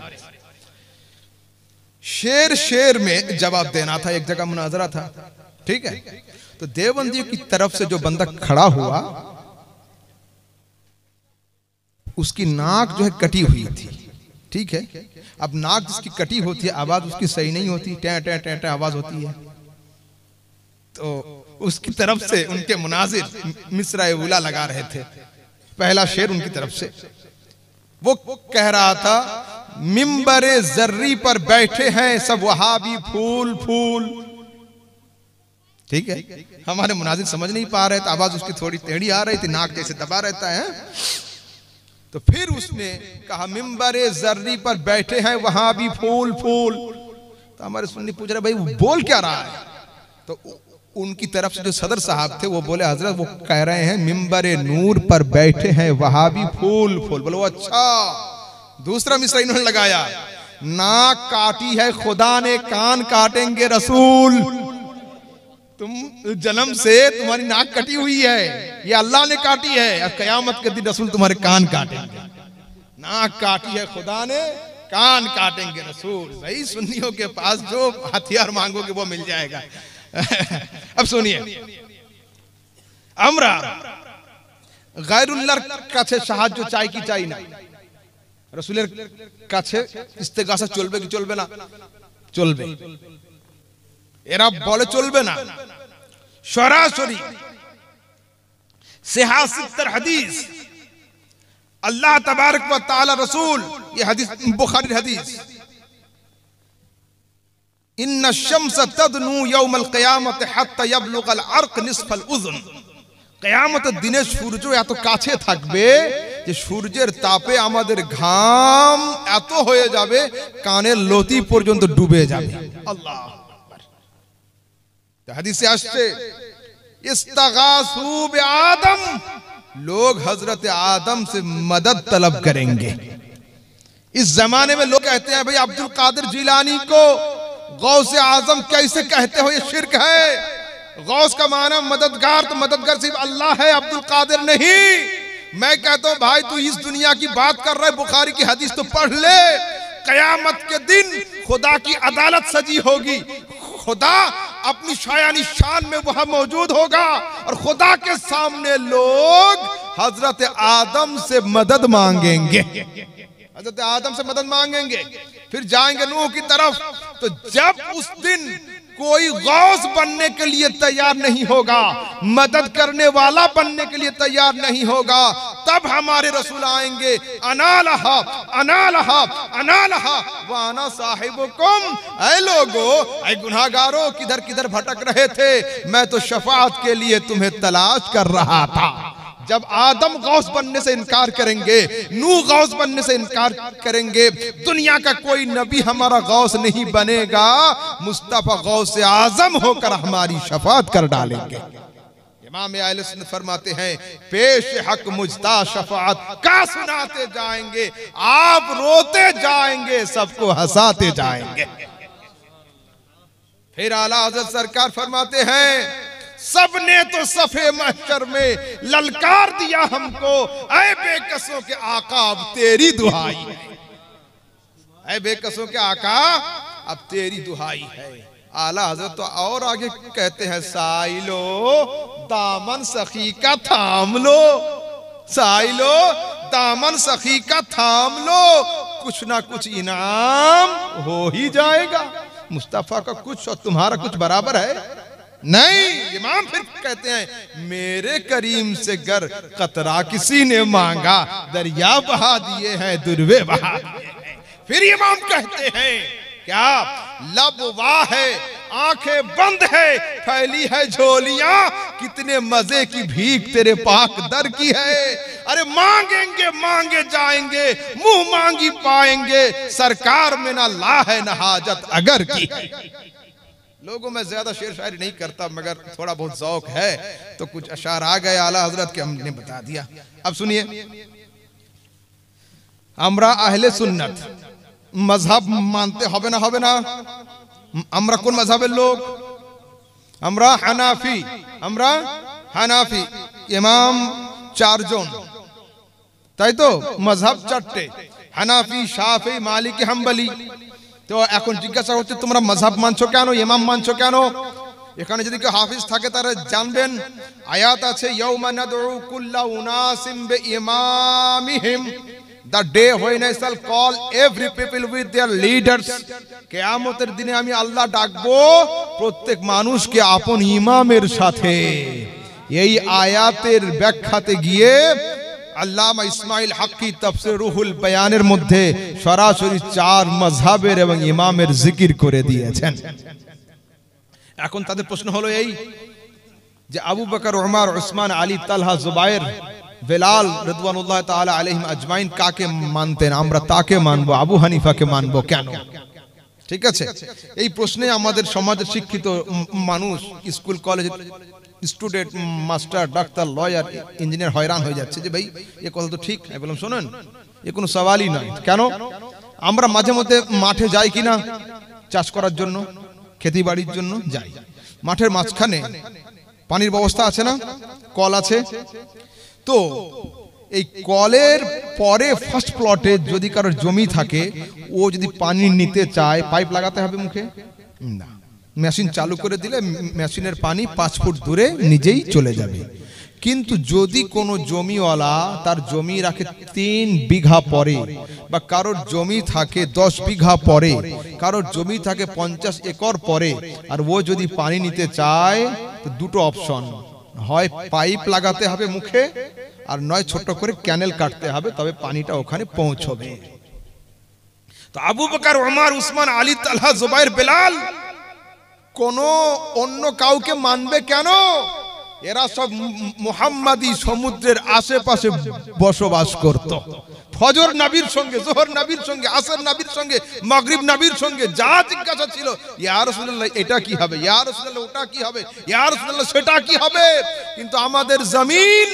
Speaker 1: शेर शेर में जवाब देना था। एक जगह मुनाजरा था, ठीक है। तो देवबंदियों की तरफ से जो बंदा खड़ा हुआ, उसकी नाक जो है कटी हुई थी, ठीक है। अब नाक जिसकी कटी होती है, आवाज उसकी सही नहीं होती, टें टें टें टें आवाज होती है। तो उसकी तरफ से उनके मुनाजिर मिसरा उला लगा रहे थे। पहला शेर उनकी तरफ से वो कह रहा था, मिंबरे जर्री पर बैठे हैं सब वहाबी फूल फूल। ठीक है, हमारे मुनाजिर समझ नहीं पा रहे थे, आवाज उसकी थोड़ी टेढ़ी आ रही थी, नाक जैसे दबा रहता है। तो फिर उसने कहा, मिंबरे जर्री पर बैठे हैं वहाबी फूल फूल। तो हमारे सुन्नी पूछ रहे, भाई वो बोल क्या रहा है? तो उनकी तरफ से जो सदर साहब थे वो बोले, हजरत वो कह रहे हैं मिंबरे नूर पर बैठे हैं वहाबी फूल फूल। बोलो अच्छा। दूसरा मिसरा इन्होंने लगाया, नाक काटी है खुदा ने, कान काटेंगे रसूल। तुम जन्म से तुम्हारी नाक कटी हुई है, ये अल्लाह ने काटी है, और कयामत के दिन रसूल तुम्हारे कान काटेंगे। नाक काटी है खुदा ने, कान काटेंगे रसूल। भाई सुन्नियों के पास जो हथियार मांगोगे वो मिल जाएगा। अब सुनिए, আমরা গায়রুল্লাহর কাছে সাহায্য চাই কি চাই না? রাসূলের কাছে ইস্তেগাসা চলবে কি চলবে না? চলবে। এরা বলে চলবে না, সরাসরি সিহাসিত্তার হাদিস, আল্লাহ তাবারক ওয়া তাআলা রাসূল, ये हदीस बुखारी हदीस, इन्ना शम्स तदनु यौमल क़यामत हत्ता यबलुगल अर्क निस्फल उज़न। কিয়ামতের দিনে সূর্য এত কাছে থাকবে যে সূর্যের তাপে আমাদের ঘাম এত হয়ে যাবে কানের লতি পর্যন্ত ডুবে যাবে। আল্লাহ আকবার। হাদিসে আসছে, ইস্তাগাসু বিআদম, लोग हजरत आदम से मदद तलब करेंगे। इस जमाने में लोग कहते हैं, भाई अब्दुल कादिर जिलानी को गौस आजम कैसे कहते हो? ये शिर्क है। गौस का माना मददगार, तो मददगार सिर्फ अल्लाह है, अब्दुल कादिर नहीं। मैं कहता हूं भाई तू इस दुनिया की बात कर रहा है, बुखारी की हदीस तो पढ़ ले। कयामत के दिन खुदा की अदालत सजी होगी, खुदा अपनी शायानी शान में वहां मौजूद होगा और खुदा के सामने लोग हजरत आदम से मदद मांगेंगे, हजरत आदम से मदद मांगेंगे, फिर जाएंगे नूह की तरफ। तो जब उस दिन कोई गौस बनने के लिए तैयार नहीं होगा, मदद करने वाला बनने के लिए तैयार नहीं होगा, तब हमारे रसूल आएंगे, अना लहा अना लहा अना लहा व अना साहिबुकुम। ऐ लोगो, ऐ गुनाहगारों, किधर किधर भटक रहे थे, मैं तो शफाअत के लिए तुम्हें तलाश कर रहा था। जब आदम गौस बनने से इनकार करेंगे, नूह गौस बनने से इनकार करेंगे, दुनिया का कोई नबी हमारा गौस नहीं बनेगा, मुस्तफा गौस आजम होकर हमारी शफाअत कर डालेंगे। इमाम अहले सुन्नत फरमाते हैं, पेश हक मुजता शफाअत का सुनाते जाएंगे, आप रोते जाएंगे, सबको हंसाते जाएंगे। फिर आला हज़रत सरकार फरमाते हैं, सबने तो सफे महशर में ललकार दिया हमको, ऐ बेकसों के आका अब तेरी दुहाई है। ऐ बेकसों के आका अब तेरी दुहाई है। आला हज़रत तो और आगे कहते हैं, साइलो दामन सखी का थाम लो, साइलो दामन सखी का थाम लो, कुछ ना कुछ इनाम हो ही जाएगा। मुस्तफा का कुछ और तुम्हारा कुछ बराबर है नहीं। इमाम फिर कहते हैं, मेरे करीम से गर कतरा किसी ने मांगा, दरिया बहा दिए हैं, दुर्वे बहा दिए हैं। फिर इमाम कहते हैं, क्या लब वाह है, आंखें बंद है, फैली है झोलियां, कितने मजे की भीख तेरे पाक दर की है। अरे मांगेंगे मांगे जाएंगे, मुंह मांगी पाएंगे, सरकार में ना ला है ना हाजत अगर की है। लोगों में ज्यादा शेर शायरी नहीं करता, मगर थोड़ा बहुत शौक है तो कुछ अशार आ गए आला हजरत के, हमने बता दिया। अब सुनिए, আমরা আহলে সুন্নাত मजहब मानते হবে না হবে না? আমরা কোন মজহাবের লোক? আমরা হানাফি। আমরা হানাফি। ইমাম চারজন, তাই তো? মজহাব চারটে, হানাফি, শাফি, মালিকি, হাম্বলি। তো এখন জিজ্ঞাসা হচ্ছে, তোমরা মজহাব মানছো কেন, ইমাম মানছো কেন? এখানে যদি কেউ হাফিজ থাকে তারা জানবেন, আয়াত আছে, ইয়াউমা নাদউ কুল্লা উনাসিম বিইমামিহিম, the day when I shall call every people with their leaders। কিয়ামতের দিনে আমি আল্লাহ ডাকবো প্রত্যেক মানুষকে আপন ইমামের সাথে। এই আয়াতের ব্যাখ্যাতে গিয়ে আল্লামা ইসমাইল হাক্কি তাফসীর রুহুল বায়ানের মধ্যে সরাসরি চার মাযহাবের এবং ইমামের জিকির করে দিয়েছেন। এখন তাদের প্রশ্ন হলো এই যে, আবু বকর, ওমর, উসমান, আলী, তালহা, জুবায়ের, বেলাল রিদওয়ানুল্লাহ তাআলা আলাইহিম আজমাইন কাকে মানতেন? আমরা তাকে মানবো, আবু হানিফাকে মানবো কেন? ঠিক আছে, এই প্রশ্নে আমাদের সমাজের শিক্ষিত মানুষ, স্কুল কলেজের student, master, doctor, lawyer, engineer হয়রান হয়ে যাচ্ছে যে ভাই এ কথা তো ঠিক। আমি বললাম, শোনেন, এ কোনো সওয়ালই নয়। কেন? আমরা মাঝে মধ্যে মাঠে যাই কিনা চাষ করার জন্য, খেতি বাড়ির জন্য যাই, মাঠের মাঝখানে পানির ব্যবস্থা আছে না, কল আছে। তো এই কলের পরে ফার্স্ট প্লটে যদি কারোর জমি থাকে, ও যদি পানি নিতে চায়, পাইপ লাগাতে হবে মুখে? না, মেশিন চালু করে দিলে মেশিনের পানি 5 ফুট দূরে নিজেই চলে যাবে। কিন্তু যদি কোনো জমিওয়ালা তার জমি রাখে 3 বিঘা পরে, বা কারোর জমি থাকে 10 বিঘা পরে, কারোর জমি থাকে 50 একর পরে, আর ও যদি পানি নিতে চায়, তো দুটো অপশন, হয় পাইপ লাগাতে হবে মুখে, আর নয় ছোট করে ক্যানেল কাটতে হবে, তবে পানিটা ওখানে পৌঁছবে। তো আবু বকর, ওমর, উসমান, আলী, তালহা, জুবায়ের, বেলাল কোন অন্য কাউকে মানবে কেন? এরা সব মুহাম্মাদি সমুদ্রের আশেপাশে বসবাস করত। ফজর নবীর সঙ্গে, যোহর নবীর সঙ্গে, আসর নবীর সঙ্গে, মাগরিব নবীর সঙ্গে যা জিজ্ঞাসা ছিল, ইয়া রাসূলুল্লাহ এটা কি হবে, ইয়া রাসূলুল্লাহ ওটা কি হবে, ইয়া রাসূলুল্লাহ সেটা কি হবে। কিন্তু আমাদের জমিন,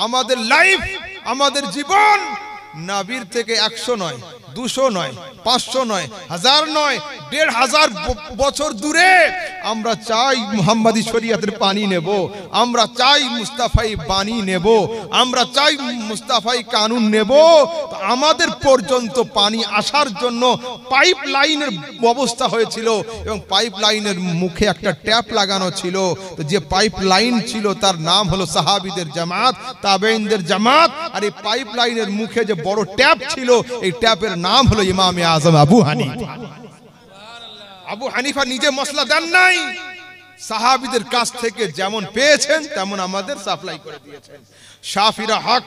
Speaker 1: আমাদের লাইফ, আমাদের জীবন নবীর থেকে 100 নয়, 200 নয়, 500 নয়, 1000 নয়, 1500 বছর দূরে। আমরা চাই মুহাম্মাদি শরীয়তের পানি নেব, আমরা চাই মুস্তাফাই বাণী নেব, আমরা চাই মুস্তাফাই কানুন নেব। তো আমাদের পর্যন্ত পানি আসার জন্য পাইপ লাইনের ব্যবস্থা হয়েছিল, এবং পাইপ লাইনের মুখে একটা ট্যাপ লাগানো ছিল। তো যে পাইপ লাইন ছিল তার নাম হলো সাহাবীদের জামাত, তাবেঈনদের জামাত। আর এই পাইপ লাইনের মুখে যে বড় ট্যাপ ছিল, এই ট্যাপের নাম হলো ইমামে আজম আবু হানিফা। আবু হানিফা নিজে মশলা দেন নাই, সাহাবীদের কাছ থেকে যেমন পেয়েছেন তেমন আমাদের সাপ্লাই করে দিয়েছেন। শাফিরা হক,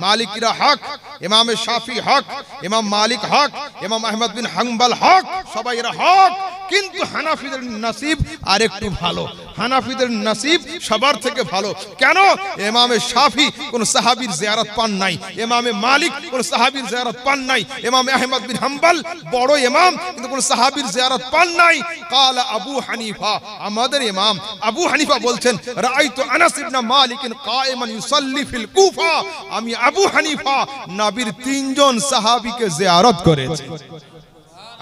Speaker 1: মালিকিরা হক, ইমাম শাফি হক, ইমাম মালিক হক, ইমাম আহমদ বিন হাম্বল হক, সবাই এরা হক। কিন্তু হানাফিদের নসিব আরেকটু ভালো, হানাফিদের নসিব সবার থেকে ভালো। কেন? ইমাম শাফি কোন সাহাবীর জিয়ারত পান নাই, ইমাম মালিক কোন সাহাবীর জিয়ারত পান নাই, ইমাম আহমদ বিন হাম্বল বড় ইমাম কিন্তু কোন সাহাবীর জিয়ারত পান নাই। কালা আবু হানিফা, আমাদের ইমাম আবু হানিফা বলছেন, রাআইতু আনাস ইবনে মালিক কায়েমান ইউসাল্লি ফিল কুফা, আমি আবু হানিফা নবীর তিনজন সাহাবীকে জিয়ারত করেছি।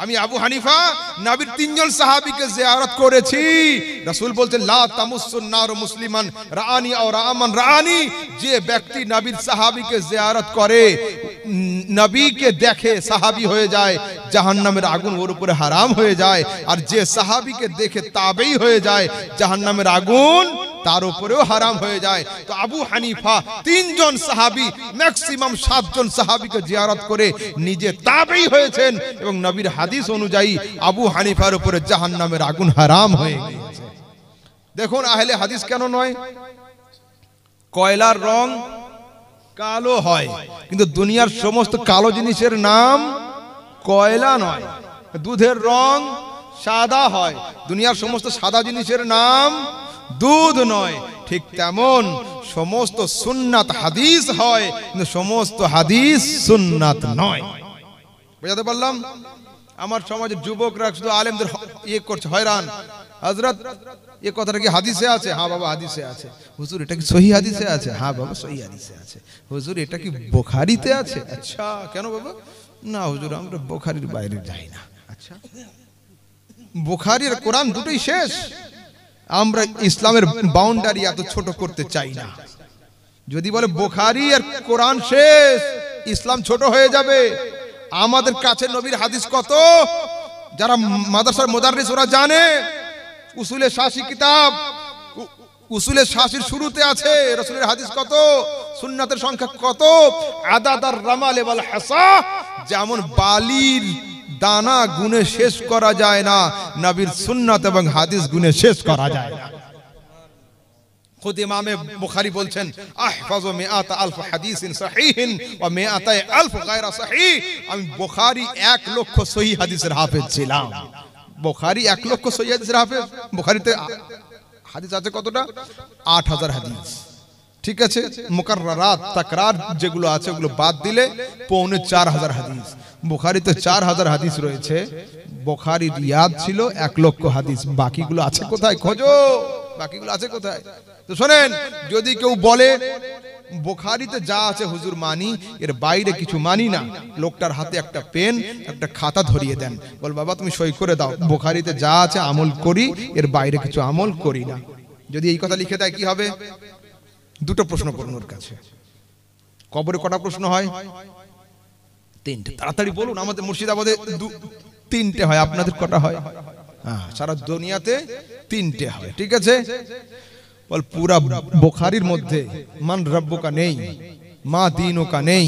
Speaker 1: আমি আবু হানিফা নবীর তিনজন সাহাবীকে জিয়ারত করেছি। রাসূল বলছেন, লা তামুসুন নার মুসলিমান রাআনি আও রাআমান রাআনি, যে ব্যক্তি নবীর সাহাবীকে জিয়ারত করে, নবীকে দেখে সাহাবী হয়ে যায়, জাহান্নামের আগুন ওর উপরে হারাম হয়ে যায়। আর যে সাহাবীকে দেখে তাবেই হয়ে যায়, জাহান্নামের আগুন তার উপরেও হারাম হয়ে যায়। তো আবু হানিফা তিনজন সাহাবী, ম্যাক্সিমাম 7 জন সাহাবীকে জিয়ারত করে নিজে তাবেই হয়েছেন, এবং নবীর হাদিস অনুযায়ী আবু হানিফার উপরে জাহান্নামের আগুন হারাম হয়ে গিয়েছে। দেখুন আহলে হাদিস কেন নয়? কয়লার রং কালো হয়, কিন্তু দুনিয়ার সমস্ত কালো জিনিসের নাম কয়লা নয়। দুধের রং সাদা হয়, দুনিয়ার সমস্ত সাদা জিনিসের নাম দুধ নয়। ঠিক তেমন সমস্ত সুন্নাত হাদিস হয়, কিন্তু সমস্ত হাদিস সুন্নাত নয়। বুঝাতে পারলাম? আমার সমাজের যুবকরা শুধু আলেমদের ইয়ে করছে, হয়রান। হযরত এই কথাটা কি হাদিসে আছে? হ্যাঁ বাবা হাদিসে আছে। হুজুর এটা কি সহিহ হাদিসে আছে? হ্যাঁ বাবা সহিহ হাদিসে আছে। হুজুর এটা কি বুখারীতে আছে? আচ্ছা কেন বাবা? না হুজুর আমরা বুখারীর বাইরে যাই না। আচ্ছা বুখারী আর কোরআন দুটোই শেষ। আমরা ইসলামের বাউন্ডারি এত ছোট করতে চাই না। যদি বলে বুখারী আর কোরআন শেষ, ইসলাম ছোট হয়ে যাবে। আমাদের কাছে নবীর হাদিস কত? যারা মাদ্রাসার মুদাররিস ওরা জানে। উসুলে শাসি কিতাব, উসুলে শাসির শুরুতে আছে রাসূলের হাদিস কত, সুন্নাতের সংখ্যা কত। আদাদার রামাল ওয়াল হাসা, যেমন বালির দানা গুনে শেষ করা যায় না, নবীর সুন্নাত এবং হাদিস গুনে শেষ করা যায় না। খুদ ইমামে বুখারী বলছেন, আহফাজু মিআত আলফ হাদিসিন সহিহিন ওয়া মিআত আলফ গায়রা সহিহ, আমি বুখারী 1 লক্ষ সহিহ হাদিসের হাফেজ ছিলাম। বুখারী 1 লক্ষ সহিহ হাদিসের হাফেজ। বুখারীতে হাদিস আছে কতটা? 8000 হাদিস। ঠিক আছে, মুকাররারাত তাকরার যেগুলো আছে ওগুলো বাদ দিলে 4500 হাদিস। বুখারীতে 4000 হাদিস রয়েছে। বুখারীর রিয়াদ ছিল 1 লক্ষ হাদিস। বাকিগুলো আছে কোথায়? খোঁজো, বাকিগুলো আছে কোথায়? তো শুনেন, যদি কেউ বলে বুখারীতে যা আছে হুজুর মানি, এর বাইরে কিছু মানি না, লোকটার হাতে একটা পেন একটা খাতা ধরিয়ে দেন, বল বাবা তুমি সই করে দাও, বুখারীতে যা আছে আমল করি, এর বাইরে কিছু আমল করি না। যদি এই কথা লিখে দেয় কি হবে? দুটো প্রশ্ন করুন ওর কাছে। কবরে কটা প্রশ্ন হয়? 3টে। তাড়াতাড়ি বলুন। আমাদের মুর্শিদাবাদে 3টে হয়, আপনাদের কটা হয়? হ্যাঁ, সারা দুনিয়াতে 3টে হয়। ঠিক আছে, বল পুরা বুখারীর মধ্যে মান রব্বুকা নেই, মা দীনুকা নেই।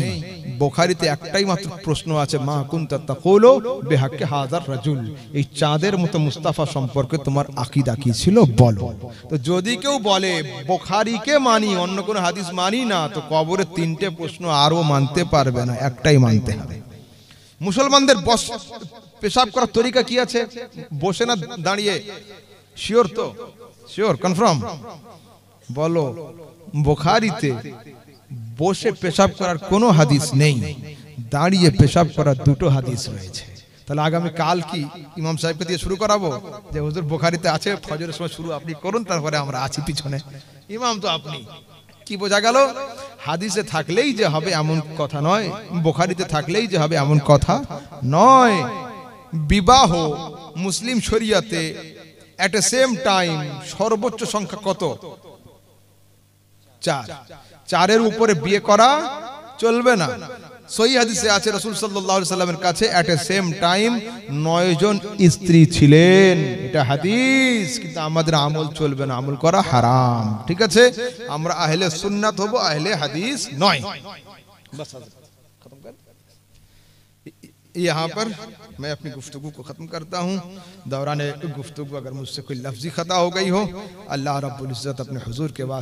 Speaker 1: বুখারীতে একটাই মাত্র প্রশ্ন আছে, মা কুনতা তাকুলু বিহাক্কি হাযার রাজুল, এই চাঁদের মতো মুস্তাফা সম্পর্কে তোমার আকীদা কি ছিল বলো। তো যদি কেউ বলে বুখারীকে মানি, অন্য কোনো হাদিস মানি না, তো কবরে 3টে প্রশ্ন আরো মানতে পারবে না, একটাই মানতে হবে। মুসলমানদের পেশাব করার তরিকা কি আছে? বসে না দাঁড়িয়ে? শিওর তো? শিওর, কনফার্ম বলো। বুখারীতে বসে পেশাব করার কোনো হাদিস নেই, দাঁড়িয়ে পেশাব করার 2টো হাদিস রয়েছে। তাহলে আগামী কাল কি ইমাম সাহেবকে দিয়ে শুরু করাবো যে হুজুর বুখারীতে আছে, ফজরের সময় শুরু আপনি করুন, তারপরে আমরা আছি পিছনে, ইমাম তো আপনি। কি বোঝা গেল? হাদিসে থাকলেই যে হবে এমন কথা নয়, বুখারীতে থাকলেই যে হবে এমন কথা নয়। বিবাহ মুসলিম শরিয়াতে at a same time সর্বোচ্চ সংখ্যা কত? 4। 4-এর উপরে বিয়ে করা চলবে না। সহিহ হাদিসে আছে রাসূল সাল্লাল্লাহু আলাইহি সাল্লামের কাছে at a same time 9 জন স্ত্রী ছিলেন। এটা হাদিস, কিন্তু আমাদের আমল চলবে না, আমল করা হারাম। ঠিক আছে, আমরা আহলে সুন্নাত হব, আহলে হাদিস নয়। बस खत्म कर। यहाँ पर मैं अपनी गुफ्तगू को ख़त्म करता हूँ। दौरान गुफ्तगू अगर मुझसे कोई लफ्ज़ी ख़ता हो गई हो, अल्लाह रब्बुल इज़्ज़त अपने हुजूर के वास्ते